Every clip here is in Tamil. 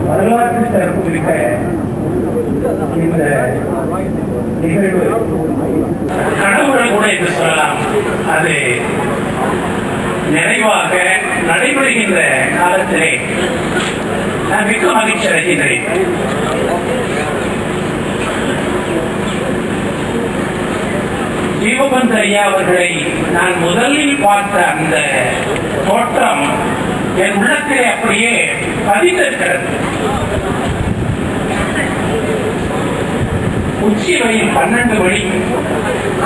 வரலாற்று சிறப்புமிக்க இந்த நிகழ்வு கடவுளை கூட என்று சொல்லலாம். அது நிறைவாக நடைபெறுகின்ற காலத்திலே நான் மிக்க மகிழ்ச்சி அடைகின்றேன். ஜீவபந்த் ஐயா அவர்களை நான் முதலில் பார்த்த அந்த தோற்றம் என் உள்ளத்திலே அப்படியே பதிந்திருக்கிறது. உச்சி வயல் 12 மணி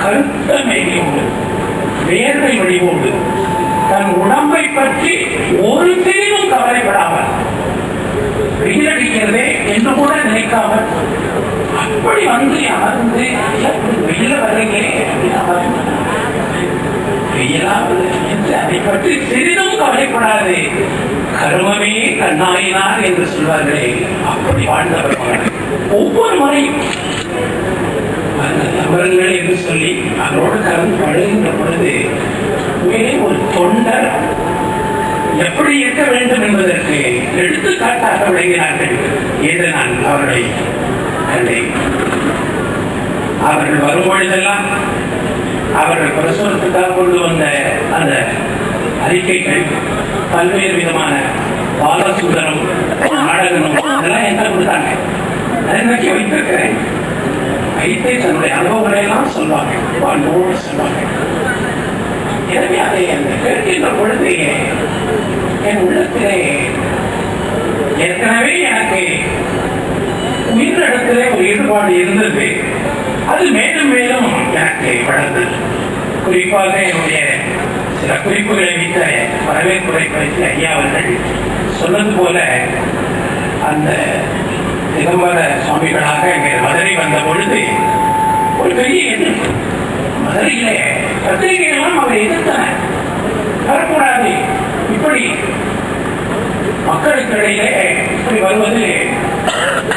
கருத்த மேகோடு வேர்வை வடிவோடு தன் உடம்பை பற்றி ஒரு சிறிதும் கவலைப்படாமல் வெயிலடிக்கிறதே என்று கூட நினைக்காமல் அப்படி வந்து அமர்ந்து வெயில வரங்கே வெயிலாவது என்று அதை பற்றி சிறிதும் கவலைப்படாது. கர்மமே கண்ணாயினார் என்று சொல்வார்களே, அப்படி வாழ்ந்தவர்கள் ஒவ்வொரு முறையும் நபர்கள் என்று சொல்லி அவரோடு கலந்து பழகின்ற பொழுது ஒரு தொண்டர் எப்படி இருக்க வேண்டும் என்பதற்கு எடுத்துக்காட்டாக விளங்கினார்கள் என்று நான் அவர்களை கண்டேன். அவர்கள் வரும்பொழுதெல்லாம் அவர்கள் பிரசுரத்துக்காக கொண்டு வந்த அந்த அறிக்கைகள் பல்வேறு விதமான பாலசுந்தரம் நாடகமும் அதெல்லாம் என்ன கொடுத்தாங்க, அதை நோக்கி வைத்திருக்கிறேன். வைத்து தன்னுடைய அனுபவங்களை எல்லாம் சொல்வாங்க, வாழ்வோடு சொல்வாங்க. எனவே அதை அந்த கேட்கின்ற பொழுது என் உள்ளத்திலே ஏற்கனவே எனக்கு உயிரிடத்திலே ஒரு ஈடுபாடு இருந்தது. அது மேலும் மேலும் எனக்கு வளர்ந்தது. குறிப்பாக என்னுடைய சில குறிப்புகளை வைத்த வரவேற்புரை பற்றி ஐயா அவர்கள் சொன்னது போல அந்த சிதம்பர சுவாமிகளாக இங்கே மதுரை வந்த பொழுது ஒரு பெரிய எதிர்ப்பு. மதுரையிலே பத்திரிகைகளும் அவரை எதிர்த்தனர். வரக்கூடாது, இப்படி மக்களுக்கு இடையிலே இப்படி வருவது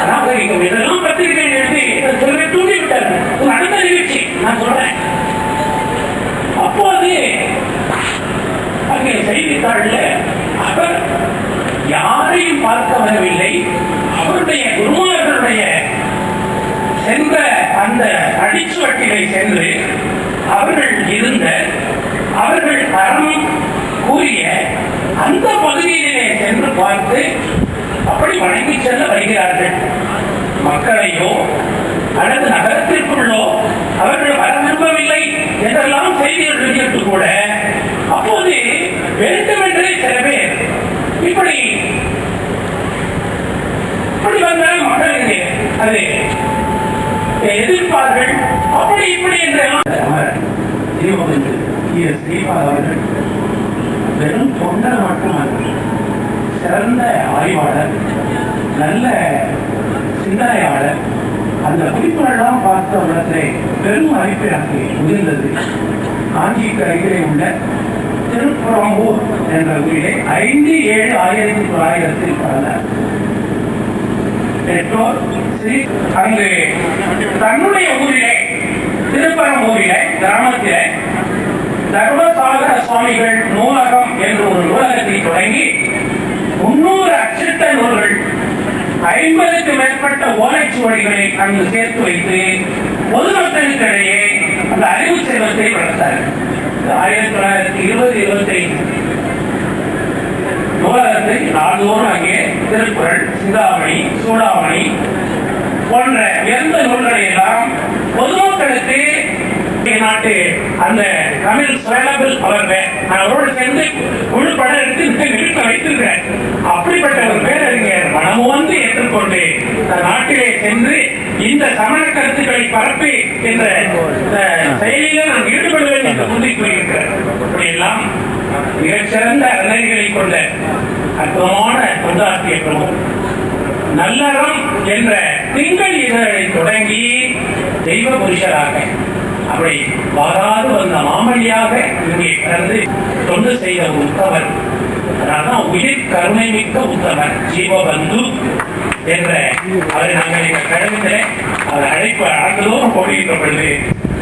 அநாகரிகம் இதெல்லாம் பத்திரிகை எழுதி சிலரை தூண்டிவிட்டார்கள். ஒரு அடுத்த நிகழ்ச்சி நான் சொல்றேன். அப்போது அங்கே செய்தித்தாள்ல அவர் யாரையும் பார்க்க வரவில்லை, அவருடைய குருமார்களுடைய சென்ற அந்த அடிச்சுவட்டிலை சென்று அவர்கள் இருந்த அவர்கள் தரம் கூறிய அந்த பகுதியிலே சென்று பார்த்து அப்படி வணங்கி செல்ல வருகிறார்கள். மக்களையோ அல்லது நகரத்திற்குள்ளோ அவர்கள் வர விரும்பவில்லை என்றெல்லாம் செய்திகள் இருக்கிறது கூட. அப்போது வேண்டுமென்றே சில பேர் இப்படி வந்தால் மக்களுக்கு அதை எதிர்ப்பார்கள். அப்படி இப்படி என்றெல்லாம் அவர்கள் வெறும் தொண்டர் மட்டுமல்ல, சிறந்த ஆய்வாளர், நல்ல சிந்தனையாளர். அந்த குறிப்புகளெல்லாம் பார்த்த இடத்திலே பெரும் மதிப்பு எனக்கு உயர்ந்தது. காஞ்சிக்கு அருகிலே உள்ள திருப்பரம்பூர் என்ற ஊரிலே 5/7/1900 பிறந்தார். பெற்றோர் அங்கு தன்னுடைய ஊரிலே திருப்பரம்பூரிலே கிராமத்திலே தர்மசாகர சுவாமிகள் நூலகம் என்று ஒரு நூலகத்தை தொடங்கி 300 அச்சிட்ட நூல்கள் 50க்கு மேற்பட்ட ஓலைச்சுவடிகளை அங்கு சேர்த்து வைத்து பொதுமக்களுக்கிடையே அந்த அறிவு செல்வத்தை வளர்த்தார்கள். 1920-25 நூலகத்தை நாள்தோறும் அங்கே திருக்குறள், சிந்தாமணி, சூடாமணி போன்ற எந்த நூல்களை எல்லாம் பொதுமக்களுக்கு நாட்டு அந்த தமிழ் சுயலபிள் அவர்கள் அவரோடு சேர்ந்து முழு படம் எடுத்து நிறுத்த வைத்திருக்கிறேன். அப்படிப்பட்ட ஒரு பேரறிஞர் மனமு வந்து ஏற்றுக்கொண்டு நாட்டிலே சென்று இந்த சமண கருத்துக்களை பரப்பி என்ற செயலில நான் ஈடுபடுவேன் என்று முந்தி கூறியிருக்கிறார். இப்படியெல்லாம் மிகச்சிறந்த அறநெறிகளை கொண்ட அற்புதமான தொண்டாற்றிய பிரமுகம் நல்லறம் என்ற திங்கள் இதழை தொடங்கி தெய்வ புருஷராக அப்படி வாராது வந்த மாமணியாக இங்கே பிறந்து தொண்டு செய்த உத்தவர். அதனால்தான் உயிர் கருணை மிக்க உத்தவர் ஜீவபந்து என்ற அதை நாங்கள் எங்கள் கழகத்திலே அதை அழைப்பு ஆண்டுதோறும் போடுகின்ற பொழுது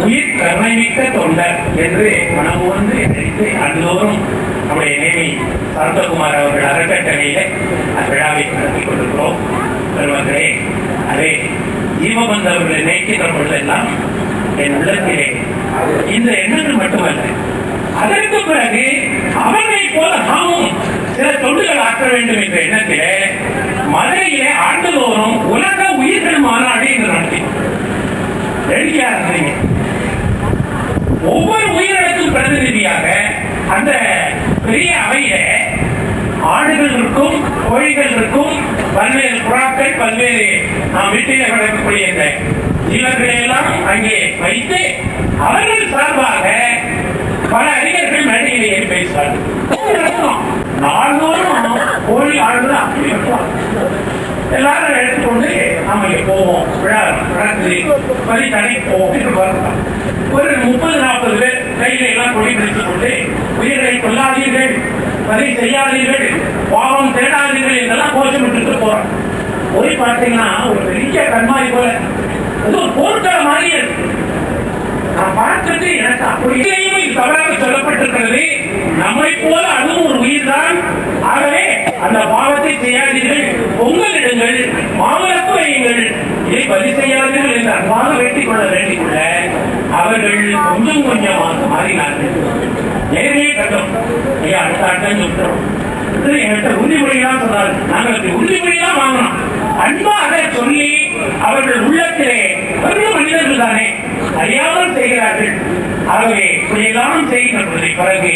உயிர் கருணைமிக்க தொண்டர் என்று மனமு வந்து நினைத்து ஆண்டுதோறும் நம்முடைய நேமி சரந்தகுமார் அவர்கள் அறக்கட்டளையிலே விழாவை நடத்தி கொண்டிருக்கிறோம். பெருமக்களே, அதே ஜீவபந்த அவர்களை நினைக்கின்ற பொழுதெல்லாம் என் உள்ளத்திலே இந்த எண்ணங்கள் மட்டுமல்ல, அதற்கு பிறகு அவர்களை போல நாமும் சில தொண்டுகள் ஆற்ற வேண்டும் என்ற எண்ணத்திலே மதுரையிலே ஆண்டுதோறும் உலக உயிர்கள் மாநாடு என்று நடத்தி ஒவ்வொரு உயிரிழக்கும் பிரதிநிதியாக அந்த பெரிய அவையில ஆடுகள் இருக்கும், கோழிகள் இருக்கும், பல்வேறு புறாக்கள், பல்வேறு நாம் வீட்டிலே வளர்க்கக்கூடிய இந்த ஜீவர்களை எல்லாம் அங்கே வைத்து அவர்கள் சார்பாக பல அறிஞர்கள் மேடையில் ஏறி பேசுவார்கள். நாள்தோறும் கோழி ஆடுகள் அப்படி வைப்பாங்க. எல்லாரும் எடுத்துக்கொண்டு நாம இங்க போவோம், விழா பலி தடை போவோம். ஒரு 30-40 பேர் கையில எல்லாம் கொடி பிடித்துக் கொண்டு உயிர்களை கொல்லாதீர்கள், பலி செய்யாதீர்கள், பாவம் தேடாதீர்கள் என்றெல்லாம் கோஷமிட்டு போறோம். போய் பார்த்தீங்கன்னா ஒரு பெரிய கண்மாரி போல அது ஒரு போர்க்கள மாதிரி இருக்கு. நான் பார்த்தது எனக்கு அப்படியும் தவறாக சொல்லப்பட்டிருக்கிறது. நம்மை போல அதுவும் ஒரு உயிர் தான். ஆகவே அந்த பாவத்தை செய்யாதீர்கள், பொங்கலிடுங்கள், மாமலப்பு வையுங்கள், இதை பலி செய்யாதீர்கள் என்று அன்பாக வேண்டிக் கொள்ள வேண்டிக் கொள்ள அவர்கள் கொஞ்சம் கொஞ்சமாக மாறினார்கள். நேரடியே கட்டம் ஐயா அடுத்த ஆட்டம் சொல்றோம் என்கிட்ட உறுதிமொழியெல்லாம் சொன்னார்கள். நாங்கள் உறுதிமொழியெல்லாம் வாங்கணும். அன்பா அதை சொல்லி அவர்கள் உள்ளத்திலே வெறும் மனிதர்கள் தானே, அறியாமல் செய்கிறார்கள். ஆகவே இப்படியெல்லாம் செய்கின்ற பிறகு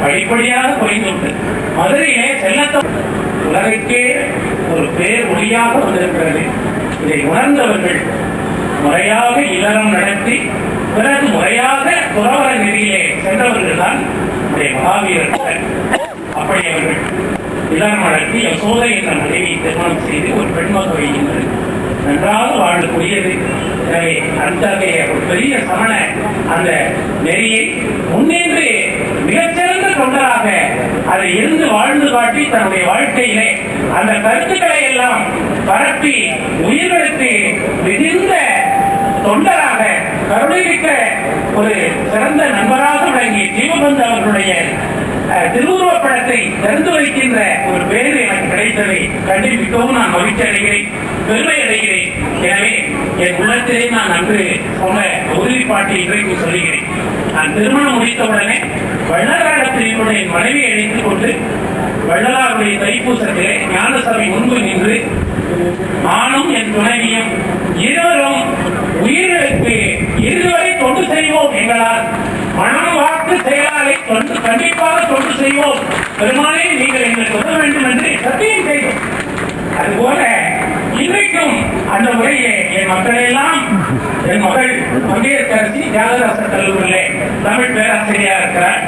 படிப்படியாக குறைந்துவிட்டு மதுரையிலே செல்லத்த உலகிற்கே ஒரு பேர் ஒளியாக வந்திருக்கிறது. இதை உணர்ந்தவர்கள் முறையாக இல்லறம் நடத்தி பிறகு முறையாக துறவர நெறியிலே சென்றவர்கள் தான் நம்முடைய மகாவீரர்கள். அப்படி அவர்கள் இல்லறம் நடத்தி யசோதை என்ற மனைவி திருமணம் செய்து ஒரு பெண்மகள் வைக்கின்றது. நன்றாக வாழக்கூடியது. எனவே அத்தகைய ஒரு பெரிய சமண அந்த நெறியை முன்னின்று மிகச்சிறந்த தொண்டராக அதை இருந்து வாழ்ந்து காட்டி தன்னுடைய வாழ்க்கையிலே அந்த கருத்துக்களை எல்லாம் பரப்பி உயிர்களுக்கு மிகுந்த தொண்டராக கருணைமிக்க ஒரு சிறந்த நண்பராக விளங்கிய ஜீவபந்த அவர்களுடைய திருவுருவப் படத்தை திறந்து வைக்கின்ற ஒரு பேரு எனக்கு கிடைத்ததை கண்டு மிகவும் நான் மகிழ்ச்சி அடைகிறேன், பெருமை அடைகிறேன். எனவே என் உள்ளத்திலே நான் அன்று சொன்ன உறுதிப்பாட்டை இன்றைக்கு சொல்லுகிறேன். நான் திருமணம் முடித்தவுடனே வள்ளலாரத்தில் என்னுடைய மனைவியை அழைத்துக் கொண்டு வள்ளலாருடைய தைப்பூசத்திலே ஞானசபை முன்பு நின்று நானும் என் துணைவியும் இருவரும் உயிர்களுக்கு இதுவரை தொண்டு செய்வோம், எங்களால் மனம் வாக்கு செயலாலை கண்டிப்பாக தொண்டு செய்வோம், பெருமானே நீங்கள் எங்களுக்கு உதவ வேண்டும் என்று சத்தியம் செய்வோம். அதுபோல இன்றைக்கும் அந்த முறையிலே என் மக்களெல்லாம் என் மகள் மங்கையர்கரசி தியாகராசர் கல்லூரியிலே தமிழ் பேராசிரியராக இருக்கிறார்.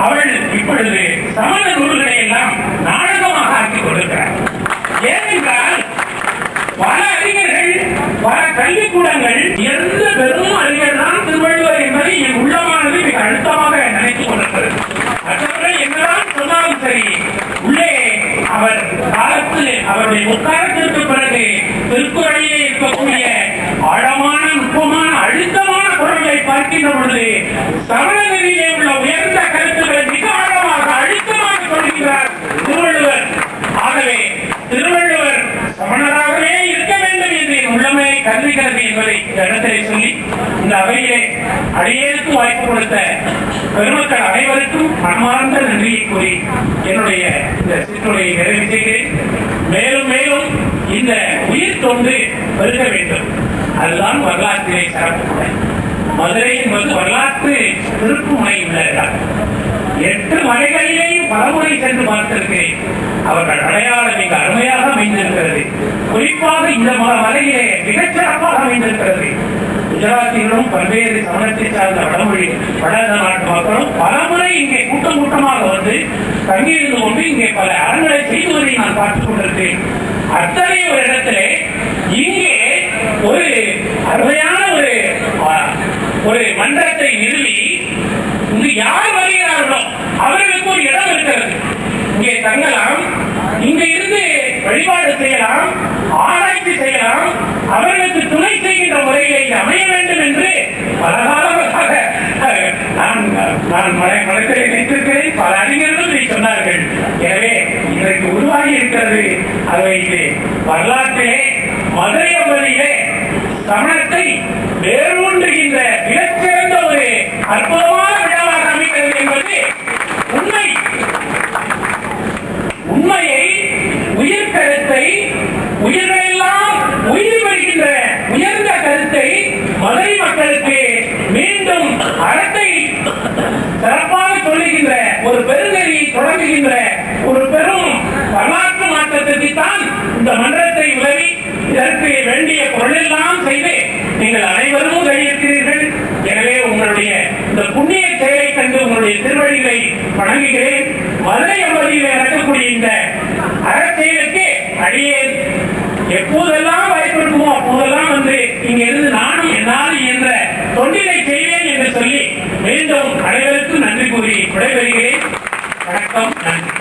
அவள் இப்பொழுது சமண நூல்களை எல்லாம் நாடகமாக ஆக்கிக் கொண்டிருக்கிறார். ஏனென்றால் பல அறிஞர்கள், பல கல்விக்கூடங்கள் எந்த பெரும் அறிஞர் தான் திருவள்ளுவர் என்பதை என் உள்ளமானது மிக அழுத்தமாக நினைத்துக் கொண்டிருக்கிறது. மற்றவர்கள் என்னதான் சொன்னாலும் சரி, உள்ளே அவர் காலத்தில் அவருடைய முக்காலத்திற்கு பிறகு திருக்குறளிலே இருக்கக்கூடிய ஆழமான நுட்பமான அழுத்தமான குரல்களை பார்க்கின்ற பொழுது சமண நெறியிலே உள்ள உயர்ந்த கருத்துக்களை மிக ஆழமாக அழுத்தமாக சொல்கிறார் திருவள்ளுவர். ஆகவே திருவள்ளுவர் சமணராகவே இருக்க வேண்டும் என்று என் உள்ளமே கருதுகிறது என்பதை இந்த இடத்திலே சொல்லி இந்த அவையிலே அடியேற்கும் வாய்ப்பு கொடுத்த பெருமக்கள் அனைவருக்கும் மனமார்ந்த நன்றியை கூறி என்னுடைய இந்த சிற்றுரையை நிறைவு செய்கிறேன். மேலும் மேலும் இந்த உயிர் தொண்டு பெருக வேண்டும். அதுதான் வரலாற்றிலே சிறப்பு. மதுரை என்பது வரலாற்று திருப்புமுனை உள்ள இடம். 8 மலைகளிலேயும் பலமுறை சென்று பார்த்திருக்கிறேன். அவர்கள் அடையாளம் மிக அருமையாக அமைந்திருக்கிறது. குறிப்பாக இந்த மலையிலே மிகச்சிறப்பாக அமைந்திருக்கிறது. குஜராத்திலும் பல்வேறு சமணத்தை சார்ந்த வடமொழி வட நாட்டு மக்களும் பலமுறை இங்கே கூட்டம் கூட்டமாக வந்து தங்கியிருந்து கொண்டு இங்கே பல அறங்களை செய்துவதை நான் பார்த்துக் கொண்டிருக்கிறேன். அத்தனை ஒரு இடத்திலே இங்கே ஒரு அருமையான ஒரு மன்றத்தை நிறுவி இங்கு யார் வருகிறார்களோ அவர்களுக்கு ஒரு இடம் இருக்கிறது. இங்கே தங்கலாம், இங்க இருந்து வழிபாடு செய்யலாம், ஆராய்ச்சி அவர்களுக்கு துணை செய்கின்ற முறையிலே இது அமைய வேண்டும் என்று பல காலங்களாக நான் மனத்திலே வைத்திருக்கிறேன். பல அறிஞர்களும் இதை சொன்னார்கள். எனவே இன்றைக்கு உருவாகி இருக்கிறது. அதை இது வரலாற்றிலே மதுரை அம்பதியிலே தமிழத்தை வேரூன்றுகின்ற மிகச்சிறந்த ஒரு அற்புதமான விழாவாக அமைக்கிறது என்பது உண்மை. உண்மையை, உயிர் கருத்தை, உயிர்களெல்லாம் உயிர் வருகின்ற உயர்ந்த கருத்தை மதுரை மக்களுக்கு மீண்டும் அறத்தை சிறப்பாக சொல்லுகின்ற ஒரு பெருநெறியை தொடங்குகின்ற ஒரு பெரும் வரலாற்று மாற்றத்திற்கு தான் இந்த மன்றத்தை உதவி இதற்கு வேண்டிய பொருளெல்லாம் செய்து நீங்கள் அனைவரும் கையெழுக்கிறீர்கள். எனவே உங்களுடைய இந்த புண்ணிய செயலை கண்டு உங்களுடைய திருவடிகளை வணங்குகிறேன். மதுரை அம்பதியில் நடக்கக்கூடிய இந்த அறச்செயலுக்கு அடியே எப்போதெல்லாம் வாய்ப்பு இருக்குமோ அப்போதெல்லாம் வந்து இங்க இருந்து நானும் என்னால் என்ற தொண்டினை செய்வேன் என்று சொல்லி மீண்டும் அனைவருக்கும் நன்றி கூறி விடைபெறுகிறேன். வணக்கம், நன்றி.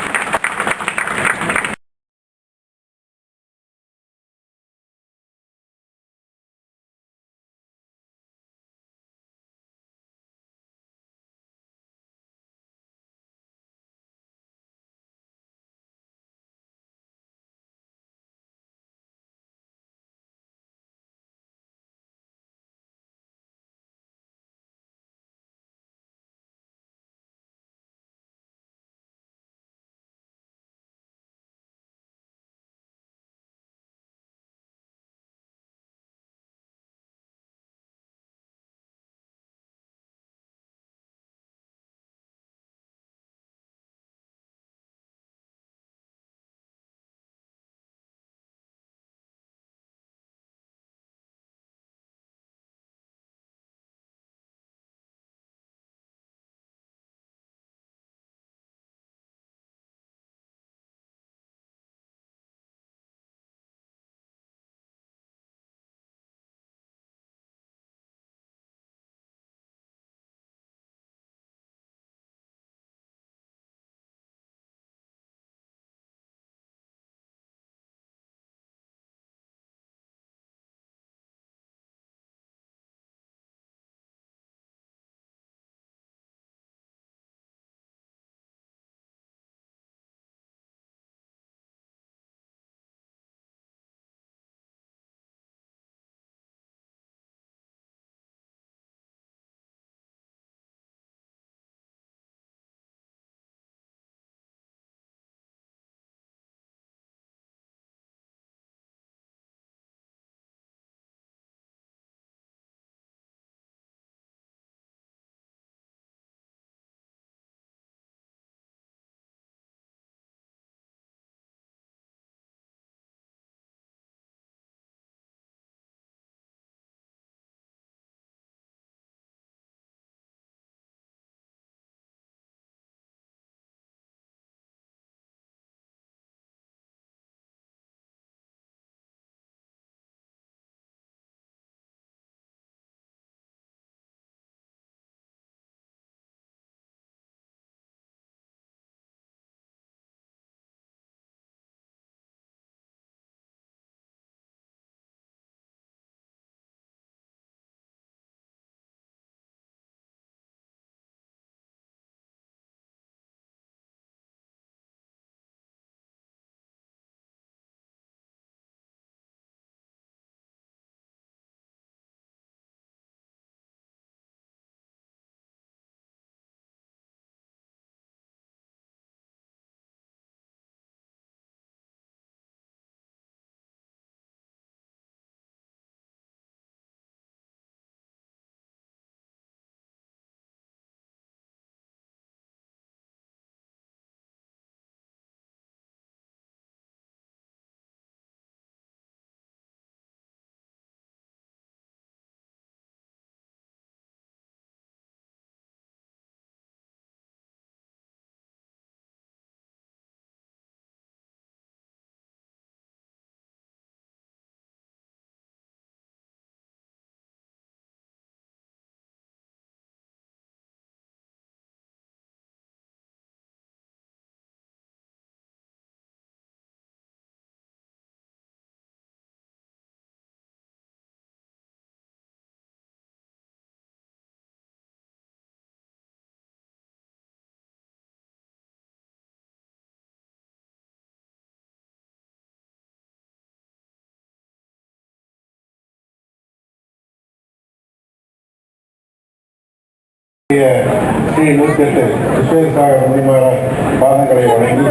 ஸ்ரீ 108 விஸ்வேஸ்வர முனிமாரார் பாதங்களை வழங்கி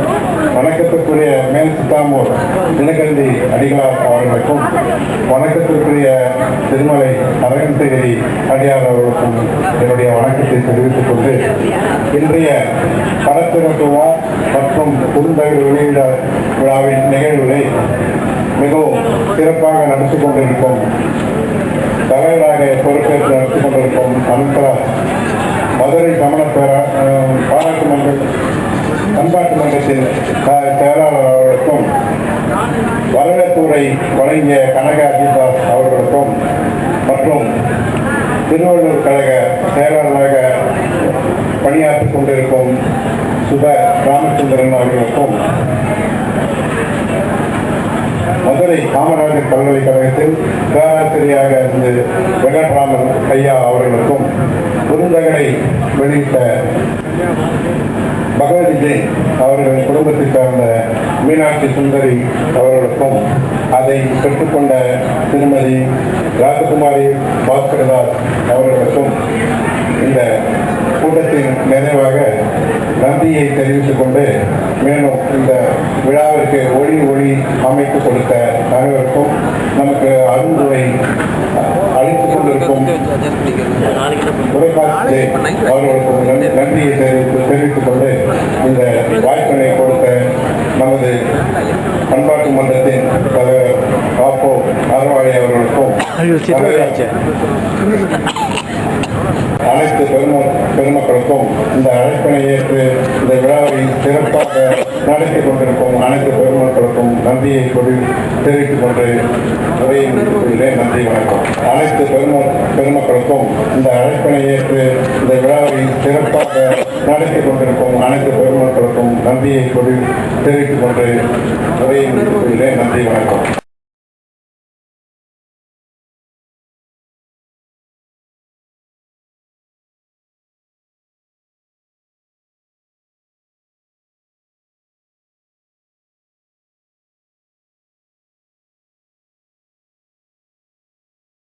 வணக்கத்திற்குரிய மேல் சித்தாமூர் தினகரந்தி அடிகளார் அவர்களுக்கும் வணக்கத்திற்குரிய திருமலை அரங்ககிரி அடியார் அவர்களுக்கும் என்னுடைய வணக்கத்தை தெரிவித்துக் கொண்டு இன்றைய படத்திறப்பு விழா மற்றும் குறுந்தகவல் வெளியிட விழாவின் நிகழ்வுகளை மிகவும் சிறப்பாக நடத்தி கொண்டிருக்கும் தலைவராக பொறுப்பேற்று நடத்தி கொண்டிருக்கும் அனுசரா மதுரை சமண பாராட்டு மன்ற பண்பாட்டு மன்றத்தின் செயலாளர் அவர்களுக்கும் வரவேற்புரை வழங்கிய கனக அஜிதாஸ் அவர்களுக்கும் மற்றும் திருவள்ளூர் கழக செயலாளராக பணியாற்றிக் கொண்டிருக்கும் சுத ராமச்சந்திரன் அவர்களுக்கும் மதுரை காமராஜர் பல்கலைக்கழகத்தில் பேராசிரியராக இருந்து வெங்கட்ராமன் ஐயா அவர்களுக்கும் குறுந்தகடை வெளியிட்ட பகவதி ஜெயின் அவர்களின் குடும்பத்தை சார்ந்த மீனாட்சி சுந்தரி அவர்களுக்கும் அதை பெற்றுக்கொண்ட திருமதி ராஜகுமாரி பாஸ்கரதாஸ் அவர்களுக்கும் இந்த கூட்டத்தின் நிறைவாக நன்றியை தெரிவித்துக் கொண்டு மேலும் இந்த விழாவிற்கு ஒளி அமைத்து கொடுத்த அனைவருக்கும் நமக்கு அருந்துரை அளித்துக் கொண்டிருக்கும் தொலைக்காட்சி அவர்களுக்கும் நன்றியை தெரிவித்துக் கொண்டு இந்த வாய்ப்பினை கொடுத்த நமது பண்பாட்டு மன்றத்தின் தலைவர் ஆப்போ அறவாளி அவர்களுக்கும் அனைத்து பெருமக்களுக்கும் இந்த அழைப்பினை ஏற்று இந்த விழாவை சிறப்பாக நடத்தி கொண்டிருக்கும் அனைத்து பெருமக்களுக்கும் நன்றியை தெரிவித்துக் கொண்டு உரையை நன்றி வணக்கம். அனைத்து பெருமக்களுக்கும் இந்த அழைப்பினை ஏற்று இந்த விழாவை சிறப்பாக நடத்தி கொண்டிருக்கும் அனைத்து பெருமக்களுக்கும் நன்றியை தெரிவித்துக் கொண்டு உரையை நன்றி வணக்கம்.